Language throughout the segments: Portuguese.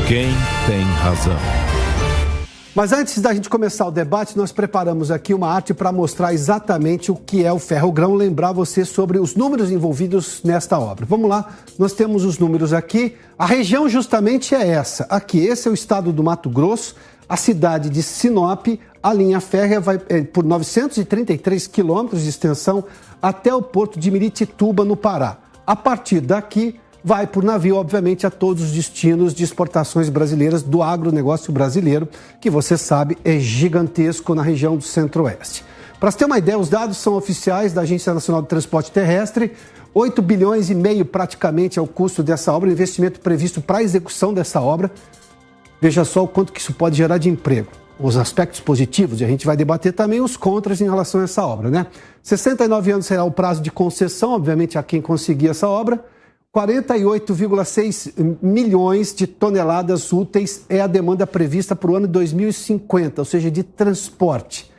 Quem tem razão? Mas antes da gente começar o debate, nós preparamos aqui uma arte para mostrar exatamente o que é o Ferrogrão, lembrar você sobre os números envolvidos nesta obra. Vamos lá, nós temos os números aqui. A região justamente é essa. Aqui, esse é o estado do Mato Grosso, a cidade de Sinop. A linha férrea vai por 933 quilômetros de extensão até o porto de Miritituba, no Pará. A partir daqui, vai por navio, obviamente, a todos os destinos de exportações brasileiras do agronegócio brasileiro, que você sabe é gigantesco na região do Centro-Oeste. Para você ter uma ideia, os dados são oficiais da Agência Nacional de Transporte Terrestre. 8 bilhões e meio praticamente é o custo dessa obra, o investimento previsto para a execução dessa obra. Veja só o quanto que isso pode gerar de emprego. Os aspectos positivos, e a gente vai debater também os contras em relação a essa obra, né? 69 anos será o prazo de concessão, obviamente, a quem conseguir essa obra. 48,6 milhões de toneladas úteis é a demanda prevista para o ano de 2050, ou seja, de transporte.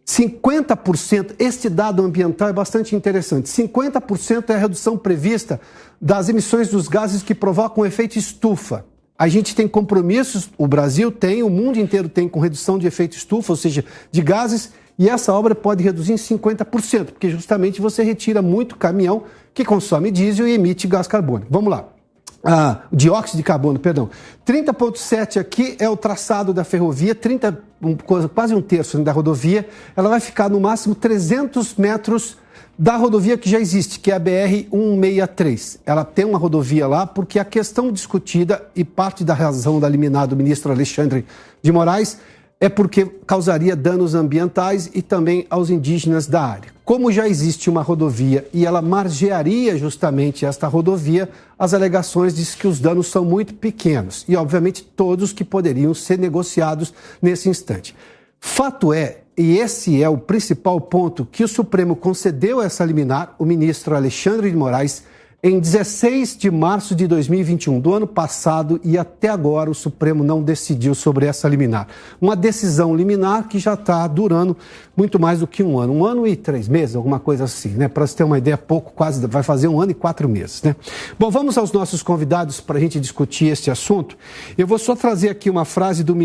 50%, este dado ambiental é bastante interessante, 50% é a redução prevista das emissões dos gases que provocam efeito estufa. A gente tem compromissos, o Brasil tem, o mundo inteiro tem com redução de efeito estufa, ou seja, de gases, e essa obra pode reduzir em 50%, porque justamente você retira muito caminhão que consome diesel e emite gás carbônico. Vamos lá. Dióxido de carbono, perdão. 30,7 aqui é o traçado da ferrovia, quase um terço da rodovia. Ela vai ficar no máximo 300 metros da rodovia que já existe, que é a BR-163. Ela tem uma rodovia lá porque a questão discutida e parte da razão da liminar do ministro Alexandre de Moraes é porque causaria danos ambientais e também aos indígenas da área. Como já existe uma rodovia e ela margearia justamente esta rodovia, as alegações dizem que os danos são muito pequenos e, obviamente, todos que poderiam ser negociados nesse instante. Fato é, e esse é o principal ponto, que o Supremo concedeu essa liminar, o ministro Alexandre de Moraes, em 16 de março de 2021, do ano passado, e até agora o Supremo não decidiu sobre essa liminar. Uma decisão liminar que já está durando muito mais do que um ano e 3 meses, alguma coisa assim, né? Para você ter uma ideia, quase vai fazer 1 ano e 4 meses, né? Bom, vamos aos nossos convidados para a gente discutir este assunto. Eu vou só trazer aqui uma frase do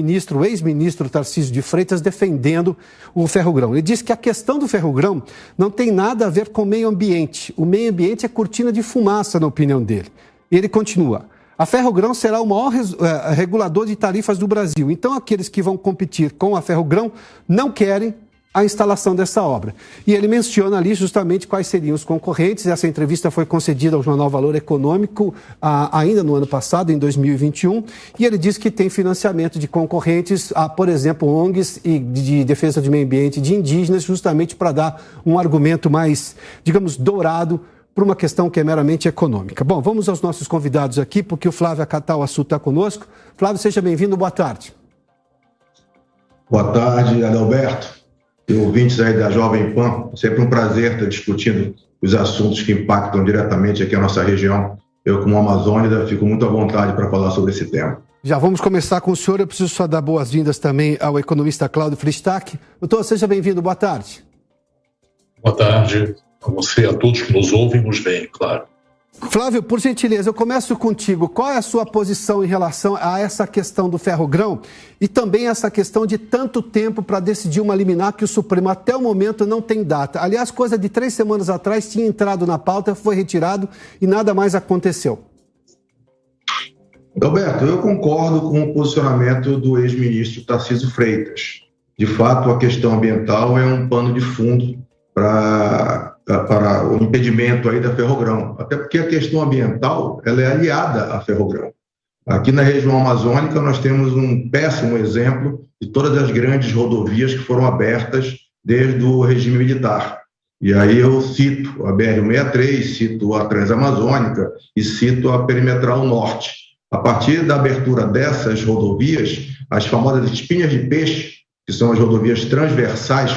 ex-ministro Tarcísio de Freitas, defendendo o Ferrogrão. Ele disse que a questão do Ferrogrão não tem nada a ver com o meio ambiente. O meio ambiente é cortina de fumaça, na opinião dele. Ele continua: a Ferrogrão será o maior regulador de tarifas do Brasil. Então, aqueles que vão competir com a Ferrogrão não querem a instalação dessa obra. E ele menciona ali justamente quais seriam os concorrentes. Essa entrevista foi concedida ao jornal Valor Econômico ainda no ano passado, em 2021, e ele diz que tem financiamento de concorrentes, por exemplo, ONGs e de defesa do meio ambiente, de indígenas, justamente para dar um argumento mais, digamos, dourado por uma questão que é meramente econômica. Bom, vamos aos nossos convidados aqui, porque o Flávio Acatauaçu está conosco. Flávio, seja bem-vindo, boa tarde. Boa tarde, Adalberto, e ouvintes aí da Jovem Pan. Sempre um prazer estar discutindo os assuntos que impactam diretamente aqui a nossa região. Eu, como amazônida, fico muito à vontade para falar sobre esse tema. Já vamos começar com o senhor. Eu preciso só dar boas-vindas também ao economista Cláudio Fristac. Doutor, seja bem-vindo, boa tarde. Boa tarde a você, a todos que nos ouvem, nos veem, claro. Flávio, por gentileza, eu começo contigo. Qual é a sua posição em relação a essa questão do Ferrogrão e também essa questão de tanto tempo para decidir uma liminar que o Supremo até o momento não tem data? Aliás, coisa de 3 semanas atrás tinha entrado na pauta, foi retirado e nada mais aconteceu. Alberto, eu concordo com o posicionamento do ex-ministro Tarcísio Freitas. De fato, a questão ambiental é um pano de fundo para o impedimento aí da Ferrogrão, até porque a questão ambiental ela é aliada à Ferrogrão. Aqui na região amazônica nós temos um péssimo exemplo de todas as grandes rodovias que foram abertas desde o regime militar. E aí eu cito a BR-163, cito a Transamazônica e cito a Perimetral Norte. A partir da abertura dessas rodovias, as famosas espinhas de peixe, que são as rodovias transversais,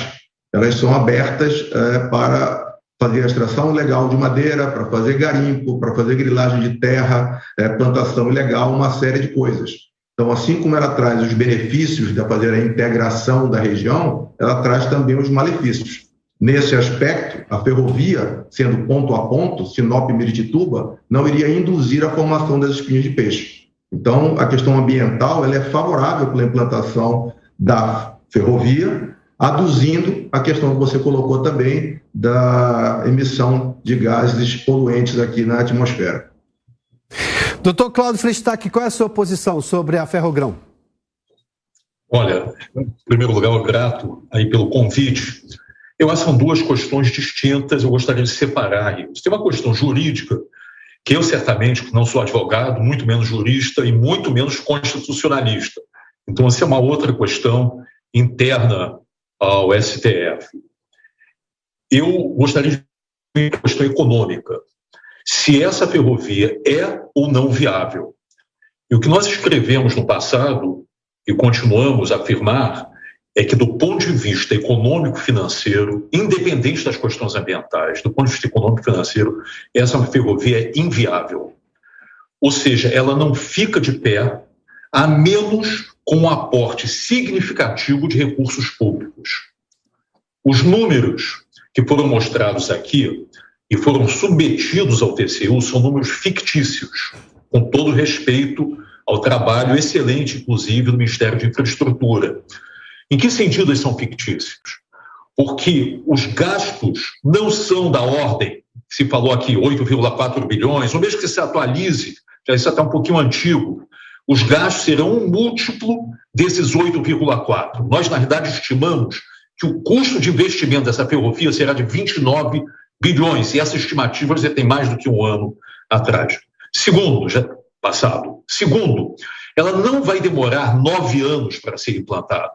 elas são abertas para fazer a extração ilegal de madeira, para fazer garimpo, para fazer grilagem de terra, plantação ilegal, uma série de coisas. Então, assim como ela traz os benefícios de fazer a integração da região, ela traz também os malefícios. Nesse aspecto, a ferrovia, sendo ponto a ponto, Sinop e Miritituba, não iria induzir a formação das espinhas de peixe. Então, a questão ambiental ela é favorável pela implantação da ferrovia, aduzindo a questão que você colocou também da emissão de gases poluentes aqui na atmosfera. Doutor Cláudio Freystack, qual é a sua posição sobre a Ferrogrão? Olha, em primeiro lugar, eu grato aí pelo convite. Eu acho que são duas questões distintas, eu gostaria de separar isso. Tem uma questão jurídica, que eu certamente não sou advogado, muito menos jurista e muito menos constitucionalista. Então, essa é uma outra questão interna ao STF. Eu gostaria de ver a questão econômica. Se essa ferrovia é ou não viável. E o que nós escrevemos no passado, e continuamos a afirmar, é que do ponto de vista econômico-financeiro, independente das questões ambientais, do ponto de vista econômico-financeiro, essa ferrovia é inviável. Ou seja, ela não fica de pé, a menos com um aporte significativo de recursos públicos. Os números que foram mostrados aqui e foram submetidos ao TCU são números fictícios, com todo respeito ao trabalho excelente, inclusive, do Ministério de Infraestrutura. Em que sentido eles são fictícios? Porque os gastos não são da ordem, se falou aqui, 8,4 bilhões, ou mesmo que se atualize, já isso é até um pouquinho antigo, os gastos serão um múltiplo desses 8,4. Nós, na realidade, estimamos que o custo de investimento dessa ferrovia será de 29 bilhões, e essa estimativa já tem mais do que um ano atrás. Segundo, ela não vai demorar 9 anos para ser implantada.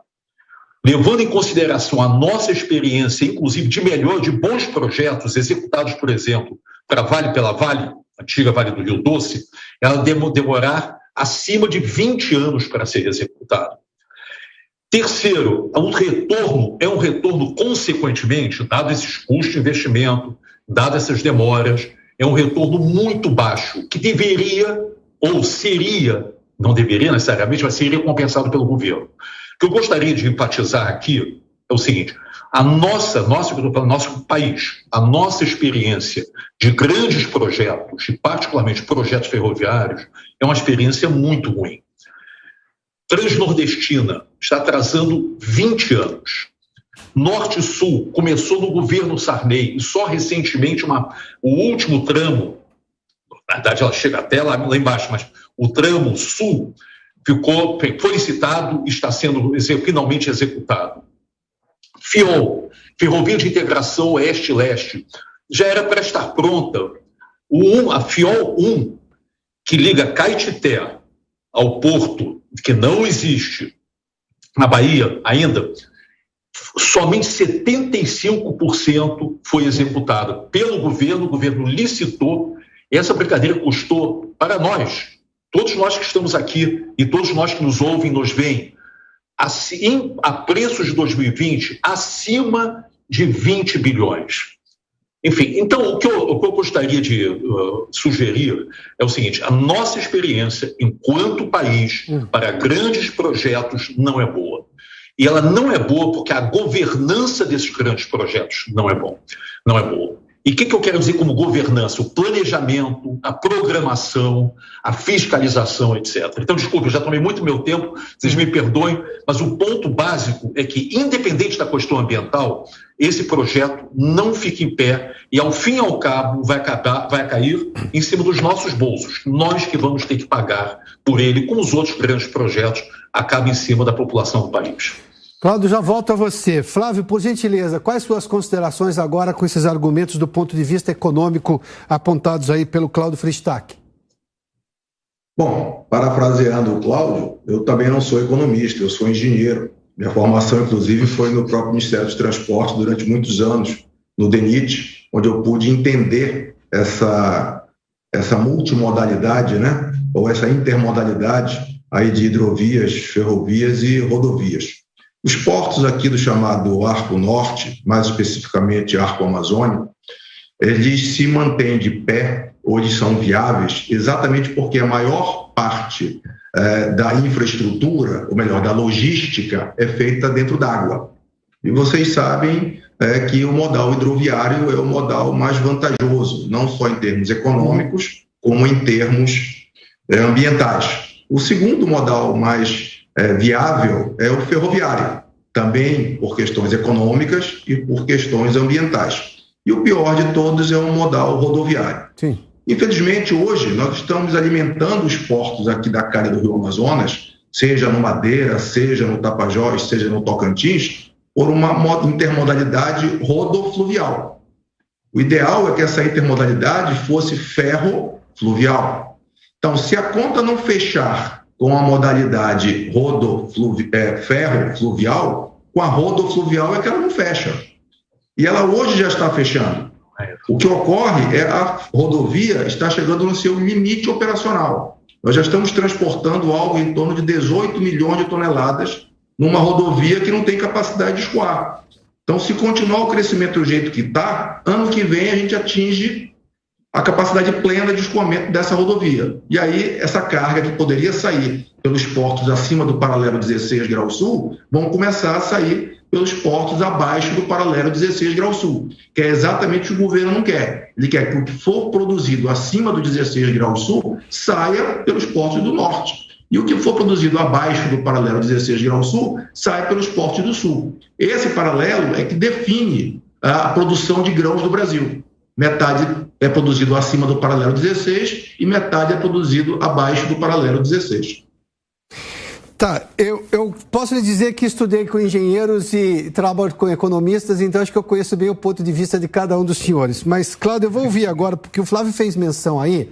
Levando em consideração a nossa experiência, inclusive de melhor, de bons projetos executados, por exemplo, para Vale pela Vale, antiga Vale do Rio Doce, ela demorar acima de 20 anos para ser executada. Terceiro, o retorno é um retorno, consequentemente, dado esses custos de investimento, dadas essas demoras, é um retorno muito baixo, que deveria, ou seria, não deveria necessariamente, mas seria compensado pelo governo. O que eu gostaria de enfatizar aqui é o seguinte: nosso país, a nossa experiência de grandes projetos, e particularmente projetos ferroviários, é uma experiência muito ruim. Transnordestina está atrasando 20 anos. Norte-Sul começou no governo Sarney e só recentemente o último tramo, na verdade ela chega até lá embaixo, mas o tramo sul foi licitado e está sendo finalmente executado. FIOL, Ferrovia de Integração Oeste-Leste, já era para estar pronta. A FIOL 1, que liga Caetité ao porto, que não existe na Bahia ainda, somente 75% foi executada pelo governo, o governo licitou, e essa brincadeira custou para nós, todos nós que estamos aqui e todos nós que nos ouvem e nos veem, a preços de 2020, acima de 20 bilhões. Enfim, então o que eu gostaria de sugerir é o seguinte: a nossa experiência enquanto país para grandes projetos não é boa. E ela não é boa porque a governança desses grandes projetos não é boa. E o que eu quero dizer como governança? O planejamento, a programação, a fiscalização, etc. Então, desculpe, eu já tomei muito meu tempo, vocês me perdoem, mas o ponto básico é que, independente da questão ambiental, esse projeto não fica em pé e, ao fim e ao cabo, vai cair em cima dos nossos bolsos. Nós que vamos ter que pagar por ele, como os outros grandes projetos acabam em cima da população do país. Cláudio, já volto a você. Flávio, por gentileza, quais suas considerações agora com esses argumentos do ponto de vista econômico apontados aí pelo Cláudio Freystack? Bom, parafraseando o Cláudio, eu também não sou economista, eu sou engenheiro. Minha formação, inclusive, foi no próprio Ministério dos Transportes durante muitos anos, no DENIT, onde eu pude entender essa multimodalidade, né? Ou essa intermodalidade aí de hidrovias, ferrovias e rodovias. Os portos aqui do chamado Arco Norte, mais especificamente Arco Amazônico, eles se mantêm de pé, ou eles são viáveis, exatamente porque a maior parte da infraestrutura, ou melhor, da logística, é feita dentro d'água. E vocês sabem que o modal hidroviário é o modal mais vantajoso, não só em termos econômicos, como em termos ambientais. O segundo modal mais viável é o ferroviário, também por questões econômicas e por questões ambientais. E o pior de todos é o modal rodoviário. Sim. Infelizmente, hoje, nós estamos alimentando os portos aqui da calha do Rio Amazonas, seja no Madeira, seja no Tapajós, seja no Tocantins, por uma intermodalidade rodofluvial. O ideal é que essa intermodalidade fosse ferro-fluvial. Então, se a conta não fechar com a modalidade ferro-fluvial, com a rodofluvial é que ela não fecha. E ela hoje já está fechando. O que ocorre é a rodovia está chegando no seu limite operacional. Nós já estamos transportando algo em torno de 18 milhões de toneladas numa rodovia que não tem capacidade de escoar. Então, se continuar o crescimento do jeito que está, ano que vem a gente atinge a capacidade plena de escoamento dessa rodovia. E aí, essa carga que poderia sair pelos portos acima do paralelo 16 graus sul, vão começar a sair pelos portos abaixo do paralelo 16 graus sul, que é exatamente o que o governo não quer. Ele quer que o que for produzido acima do 16 graus sul saia pelos portos do norte. E o que for produzido abaixo do paralelo 16 graus sul sai pelos portos do sul. Esse paralelo é que define a produção de grãos do Brasil. Metade é produzido acima do paralelo 16 e metade é produzido abaixo do paralelo 16. Tá, eu posso lhe dizer que estudei com engenheiros e trabalho com economistas, então acho que eu conheço bem o ponto de vista de cada um dos senhores. Mas, Cláudio, eu vou ouvir agora, porque o Flávio fez menção aí,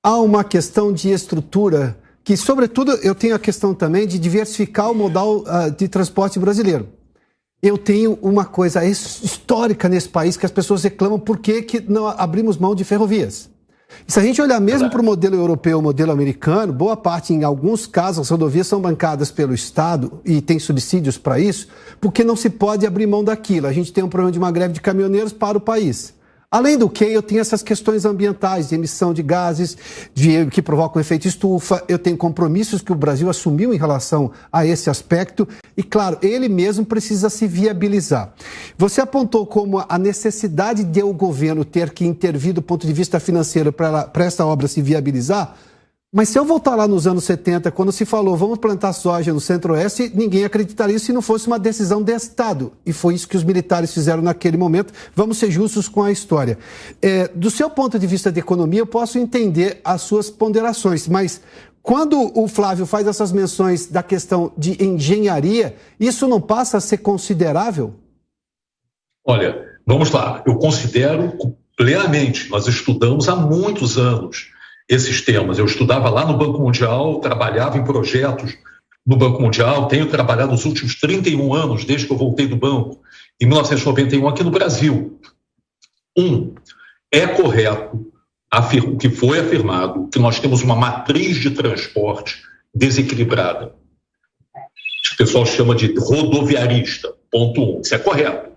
há uma questão de estrutura, que, sobretudo, eu tenho a questão também de diversificar o modal de transporte brasileiro. Eu tenho uma coisa histórica nesse país que as pessoas reclamam por que não abrimos mão de ferrovias. E se a gente olhar mesmo para o modelo europeu, o modelo americano, boa parte, em alguns casos, as rodovias são bancadas pelo Estado e tem subsídios para isso, porque não se pode abrir mão daquilo. A gente tem um problema de uma greve de caminhoneiros para o país. Além do que, eu tenho essas questões ambientais, de emissão de gases que provocam efeito estufa, eu tenho compromissos que o Brasil assumiu em relação a esse aspecto e, claro, ele mesmo precisa se viabilizar. Você apontou como a necessidade de o governo ter que intervir do ponto de vista financeiro para essa obra se viabilizar, mas se eu voltar lá nos anos 70, quando se falou vamos plantar soja no Centro-Oeste, ninguém acreditaria se não fosse uma decisão de Estado. E foi isso que os militares fizeram naquele momento. Vamos ser justos com a história. Do seu ponto de vista de economia, eu posso entender as suas ponderações, mas quando o Flávio faz essas menções da questão de engenharia, isso não passa a ser considerável? Olha, vamos lá. Eu considero plenamente. Nós estudamos há muitos anos esses temas. Eu estudava lá no Banco Mundial, trabalhava em projetos no Banco Mundial, tenho trabalhado nos últimos 31 anos, desde que eu voltei do banco, em 1991, aqui no Brasil. É correto o que foi afirmado, que nós temos uma matriz de transporte desequilibrada. O pessoal chama de rodoviarista, ponto 1. Isso é correto.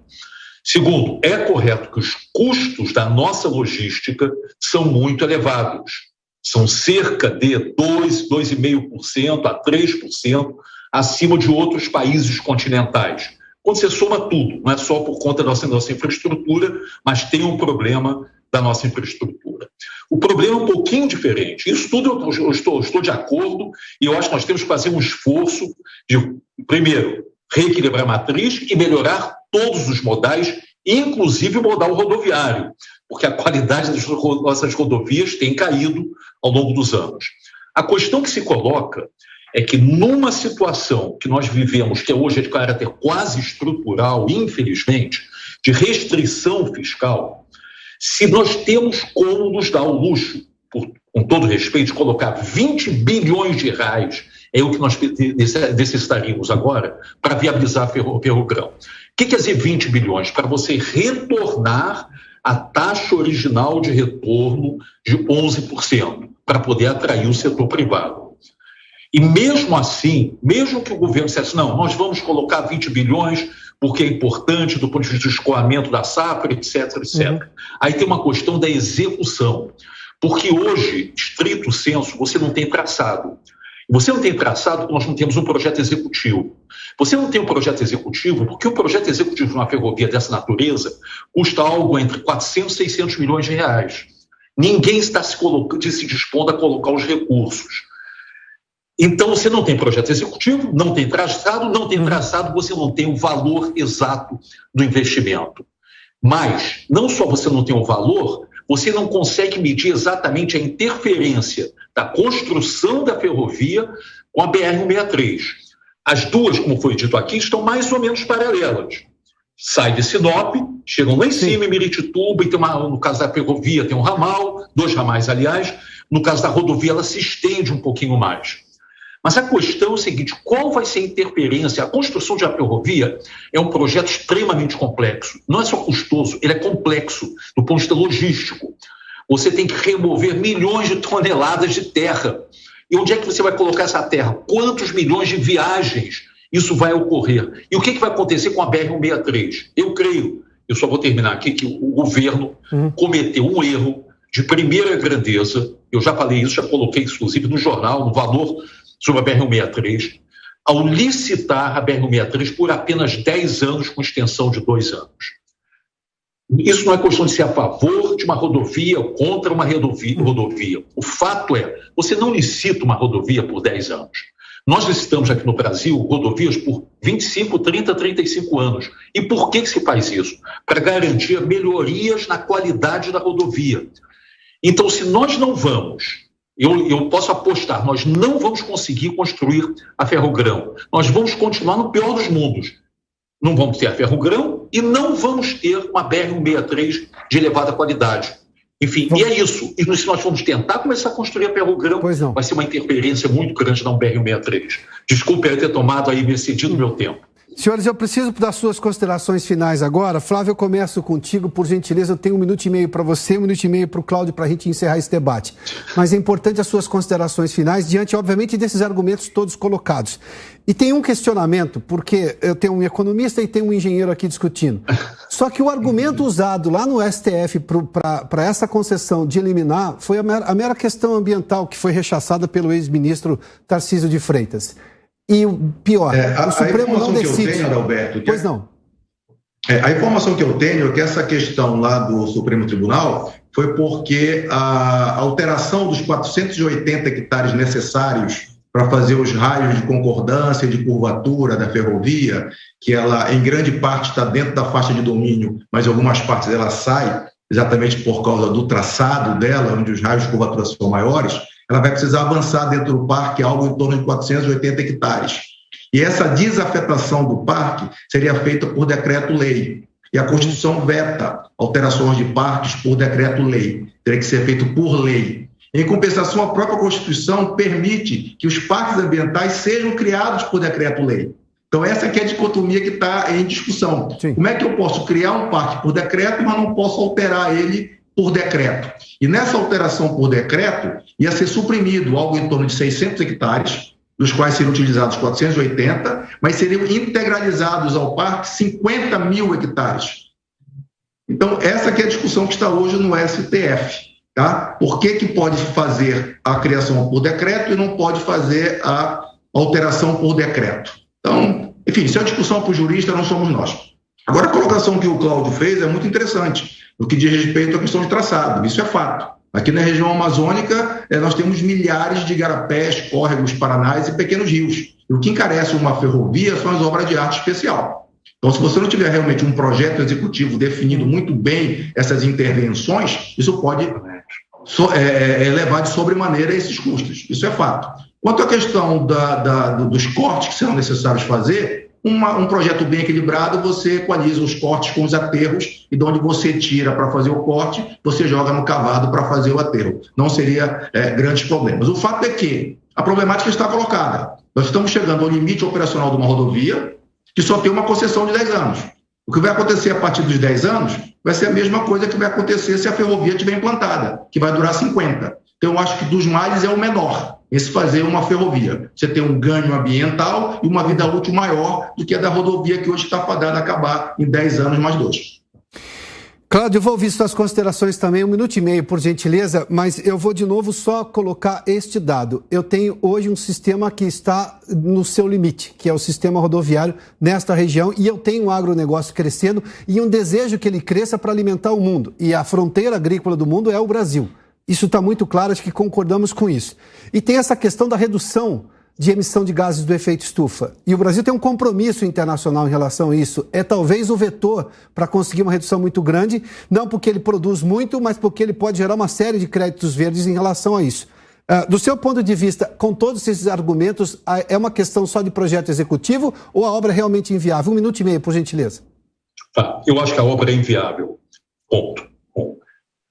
Segundo, é correto que os custos da nossa logística são muito elevados. São cerca de 2,5% a 3% acima de outros países continentais. Quando você soma tudo, não é só por conta da nossa infraestrutura, mas tem um problema da nossa infraestrutura. O problema é um pouquinho diferente. Isso tudo eu estou de acordo e eu acho que nós temos que fazer um esforço de, primeiro, reequilibrar a matriz e melhorar todos os modais, inclusive o modal rodoviário, porque a qualidade das nossas rodovias tem caído ao longo dos anos. A questão que se coloca é que numa situação que nós vivemos, que hoje é de caráter quase estrutural, infelizmente, de restrição fiscal, se nós temos como nos dar o luxo, com todo respeito, de colocar 20 bilhões de reais, é o que nós necessitaríamos agora para viabilizar Ferrogrão. O que quer dizer 20 bilhões? Para você retornar a taxa original de retorno de 11%, para poder atrair o setor privado. E mesmo assim, mesmo que o governo dissesse, não, nós vamos colocar 20 bilhões porque é importante do ponto de vista do escoamento da safra, etc, etc. Aí tem uma questão da execução, porque hoje, estrito senso, você não tem traçado. Você não tem traçado porque nós não temos um projeto executivo. Você não tem um projeto executivo porque o projeto executivo de uma ferrovia dessa natureza custa algo entre 400 e 600 milhões de reais. Ninguém está se dispondo a colocar os recursos. Então, você não tem projeto executivo, não tem traçado, você não tem o valor exato do investimento. Mas, não só você não tem o valor, você não consegue medir exatamente a interferência da construção da ferrovia com a BR-163. As duas, como foi dito aqui, estão mais ou menos paralelas. Sai de Sinop, chegam lá em cima, em Miritituba, e tem no caso da ferrovia tem um ramal, 2 ramais, aliás. No caso da rodovia, ela se estende um pouquinho mais. Mas a questão é o seguinte: qual vai ser a interferência? A construção de uma ferrovia é um projeto extremamente complexo. Não é só custoso, ele é complexo do ponto de vista logístico. Você tem que remover milhões de toneladas de terra. E onde é que você vai colocar essa terra? Quantos milhões de viagens isso vai ocorrer? E o que vai acontecer com a BR-163? Eu creio, eu só vou terminar aqui, que o governo cometeu um erro de primeira grandeza. Eu já falei isso, já coloquei inclusive no jornal, no Valor, sobre a BR-163, ao licitar a BR-163 por apenas 10 anos, com extensão de 2 anos. Isso não é questão de ser a favor de uma rodovia ou contra uma rodovia. O fato é, você não licita uma rodovia por 10 anos. Nós licitamos aqui no Brasil rodovias por 25, 30, 35 anos. E por que se faz isso? Para garantir melhorias na qualidade da rodovia. Então, se nós não vamos... Eu posso apostar, nós não vamos conseguir construir a Ferrogrão. Nós vamos continuar no pior dos mundos. Não vamos ter a Ferrogrão e não vamos ter uma BR-163 de elevada qualidade. Enfim, e é isso. E se nós formos tentar começar a construir a Ferrogrão, vai ser uma interferência muito grande na BR-163. Desculpe eu ter tomado aí, me excedido meu tempo. Senhores, eu preciso das suas considerações finais agora. Flávio, eu começo contigo, por gentileza. Eu tenho 1 minuto e meio para você, 1 minuto e meio para o Cláudio, para a gente encerrar esse debate. Mas é importante as suas considerações finais, diante, obviamente, desses argumentos todos colocados. E tem um questionamento, porque eu tenho um economista e tenho um engenheiro aqui discutindo. Só que o argumento usado lá no STF para essa concessão de eliminar foi a mera questão ambiental, que foi rechaçada pelo ex-ministro Tarcísio de Freitas. E o pior, o Supremo não decide. Tenho, Adalberto, pois não. A informação que eu tenho é que essa questão lá do Supremo Tribunal foi porque a alteração dos 480 hectares necessários para fazer os raios de concordância e de curvatura da ferrovia, que ela em grande parte está dentro da faixa de domínio, mas em algumas partes ela sai exatamente por causa do traçado dela, onde os raios de curvatura são maiores, ela vai precisar avançar dentro do parque algo em torno de 480 hectares. E essa desafetação do parque seria feita por decreto-lei. E a Constituição veta alterações de parques por decreto-lei. Teria que ser feito por lei. Em compensação, a própria Constituição permite que os parques ambientais sejam criados por decreto-lei. Então, essa aqui é a dicotomia que está em discussão. Sim. Como é que eu posso criar um parque por decreto, mas não posso alterar ele por decreto? E nessa alteração por decreto, ia ser suprimido algo em torno de 600 hectares, dos quais seriam utilizados 480, mas seriam integralizados ao parque 50 mil hectares. Então, essa aqui é a discussão que está hoje no STF. Tá? Por que pode fazer a criação por decreto e não pode fazer a alteração por decreto? Então, enfim, isso é uma discussão para o jurista, não somos nós. Agora, a colocação que o Cláudio fez é muito interessante, no que diz respeito à questão de traçado. Isso é fato. Aqui na região amazônica, nós temos milhares de igarapés, córregos, paranás e pequenos rios. E o que encarece uma ferrovia são as obras de arte especial. Então, se você não tiver realmente um projeto executivo definindo muito bem essas intervenções, isso pode levar de sobremaneira esses custos. Isso é fato. Quanto à questão dos cortes que serão necessários fazer, um projeto bem equilibrado, você equaliza os cortes com os aterros e de onde você tira para fazer o corte, você joga no cavado para fazer o aterro. Não seria grandes problemas. O fato é que a problemática está colocada. Nós estamos chegando ao limite operacional de uma rodovia que só tem uma concessão de 10 anos. O que vai acontecer a partir dos 10 anos vai ser a mesma coisa que vai acontecer se a ferrovia estiver implantada, que vai durar 50. Então, eu acho que dos males é o menor, esse fazer uma ferrovia. Você tem um ganho ambiental e uma vida útil maior do que a da rodovia, que hoje está fadada a acabar em 10 anos mais 2. Cláudio, eu vou ouvir suas considerações também, 1 minuto e meio, por gentileza, mas eu vou de novo só colocar este dado. Eu tenho hoje um sistema que está no seu limite, que é o sistema rodoviário nesta região, e eu tenho um agronegócio crescendo e um desejo que ele cresça para alimentar o mundo. E a fronteira agrícola do mundo é o Brasil. Isso está muito claro, acho que concordamos com isso. E tem essa questão da redução de emissão de gases do efeito estufa. E o Brasil tem um compromisso internacional em relação a isso. É talvez o vetor para conseguir uma redução muito grande, não porque ele produz muito, mas porque ele pode gerar uma série de créditos verdes em relação a isso. Do seu ponto de vista, com todos esses argumentos, é uma questão só de projeto executivo ou a obra é realmente inviável? 1 minuto e meio, por gentileza. Eu acho que a obra é inviável. Ponto.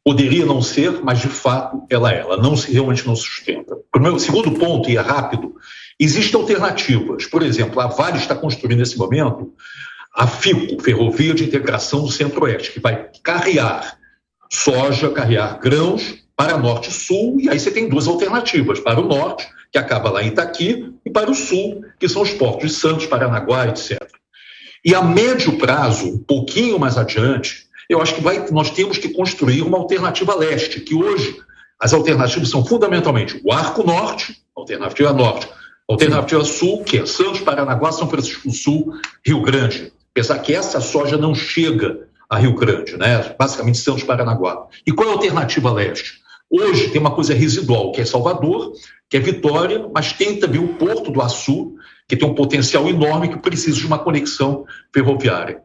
Poderia não ser, mas de fato ela não realmente não sustenta. Segundo ponto, e é rápido, existem alternativas. Por exemplo, a Vale está construindo nesse momento a FICO, Ferrovia de Integração do Centro-Oeste, que vai carrear soja, carregar grãos para norte e sul, e aí você tem duas alternativas, para o norte, que acaba lá em Itaqui, e para o sul, que são os portos de Santos, Paranaguá, etc. E a médio prazo, um pouquinho mais adiante, eu acho que nós temos que construir uma alternativa leste, que hoje as alternativas são fundamentalmente o Arco Norte, alternativa norte, alternativa sul, que é Santos, Paranaguá, São Francisco do Sul, Rio Grande. Apesar que essa soja não chega a Rio Grande, né? Basicamente Santos, Paranaguá. E qual é a alternativa leste? Hoje tem uma coisa residual, que é Salvador, que é Vitória, mas tem também o Porto do Açu, que tem um potencial enorme que precisa de uma conexão ferroviária.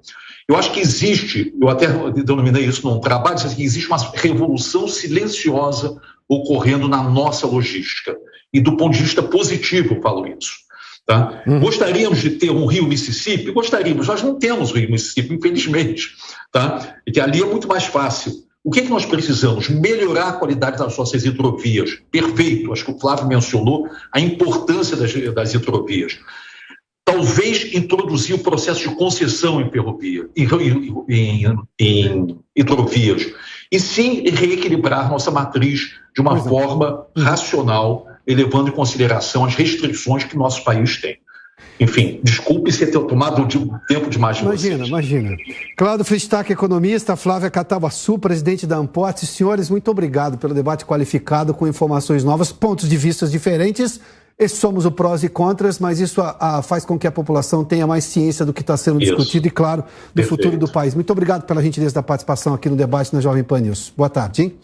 Eu acho que existe, eu até denominei isso num trabalho, que existe uma revolução silenciosa ocorrendo na nossa logística. E do ponto de vista positivo eu falo isso. Tá? Gostaríamos de ter um rio Mississippi? Gostaríamos, nós não temos o rio Mississippi, infelizmente. Tá? E que ali é muito mais fácil. O que nós precisamos? Melhorar a qualidade das nossas hidrovias. Perfeito, acho que o Flávio mencionou a importância das hidrovias. Talvez introduzir o processo de concessão em ferrovia, em hidrovias. E sim reequilibrar nossa matriz de uma forma racional, levando em consideração as restrições que nosso país tem. Enfim, desculpe se ter tomado tempo demais de vocês. Imagina. Cláudio Fristac, economista, Flávia Catanduaçu, presidente da Amporte. Senhores, muito obrigado pelo debate qualificado, com informações novas, pontos de vista diferentes. Esses somos o prós e contras, mas isso faz com que a população tenha mais ciência do que está sendo discutido e, claro, do futuro do país. Muito obrigado pela gentileza da participação aqui no debate na Jovem Pan News. Boa tarde, hein?